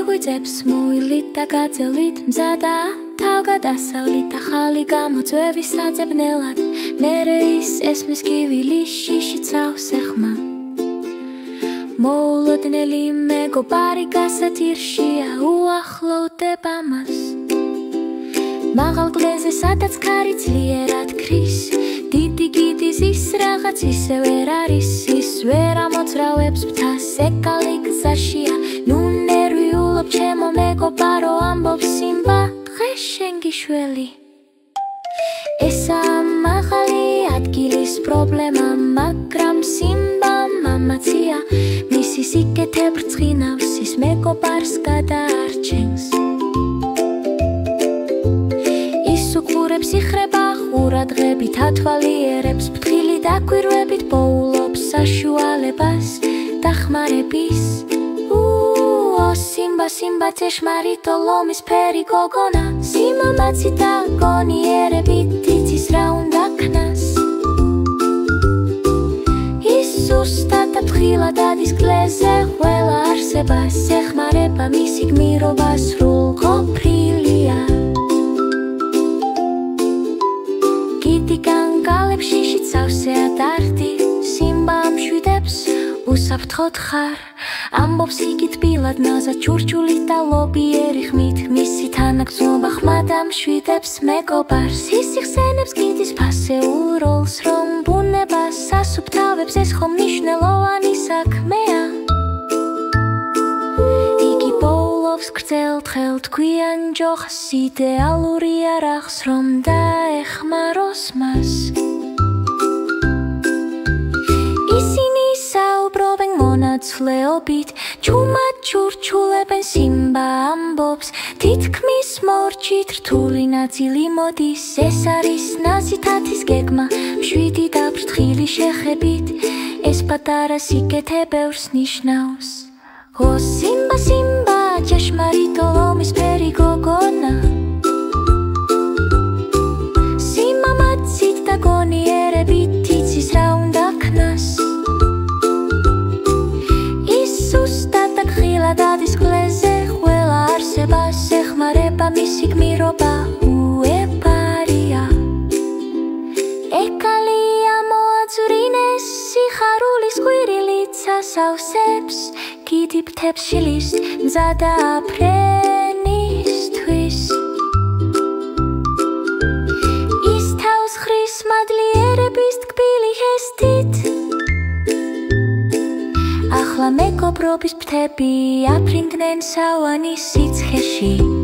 მიღვიძებს მოილით და გაძელით მზადა თავგადასავლით ახალი გამოწვევის საძებნელად მერე ის ესმის კივილი შიშიცავს ეხმა მოულოდნელი მეგობარი გასათირშია უახლოვდება მას მაღალ კლდეზე სადაც ქარი ძლიერად ქრის დიდი გიდის ის რაღაც ისე ვერ არის ის ვერ ამოძრავებს მთას ეკალი გზაშია ნუ ნერვიულობ ჩემო მეგობარო ამბობს სიმბა დღეს შენ გიშველი ესაა მაღალი ადგილის პრობლემა მაგრამ სიმბამ ამაცია მისი სიკეთე ბრწყინავს ის მეგობარს გადაარჩენს ის უყურებს იხრება ყურადღებით ათვალიერებს ფრთხილი დაკვირვებით პოულობს საშუალებას დახმარების სიმბა სიმბა წეშმარიტო ლომის ფერი გოგონა სიმამაცი და გონიერებით იცის რა უნდა ქნას ის სუსტად და ფრთხილად ადის კლდეზე ყველა არსებას ეხმარება მისი გმირობა სრულყოფილია გიდი განგალებს შიშიცავსე ადარდი სიმბა ამშვიდებს უსაფრთხოდ ხარ ამბობს იგი თბილად ნაზად ჩურჩულით და ლობიერი ხმით მისი თანაგრძნობა ხმად ამშვიდებს მეგობარს ის იხსენებს გიდის ფასეულ როლს რომ ბუნებას ასუფთავებს ეს ხომ მნიშვნელოვანი საქმეა იგი პოულობს გრძელ თხელ თქვიან ჯოხს იდეალურია რახს რომ დაეხმაროს მას მონაცვლეობით ჩუმად ჩურჩულებენ სიმბა ამბობს თითქმის მორჩით რთული ნაწილი მოდის ეს არის ნაზითათის გეგმა მშვიდი და ფრთხილი შეხებით ეს პატარა სიკეთე ბევრს ნიშნავს ო სიმბა სიმბა ჭეშმარიტო ლომის ფერი გოგონა სიმამაცით და გონიერებით იცის რა უნდა ქნას დადის კლდეზე ყველა არსებას ეხმარება მისი გმირობა უეპარია ეკალია მოაძვრინეს სიხარულის ყვირილით სასავსებს გიდი ფრთებს შლის მზადა აფრენისთვის ის თავს ხრის მადლიერების ტკბილი ჰესტით ახლა მეგობრობის ფრთები აფრინდნენ სავანის სიცხეში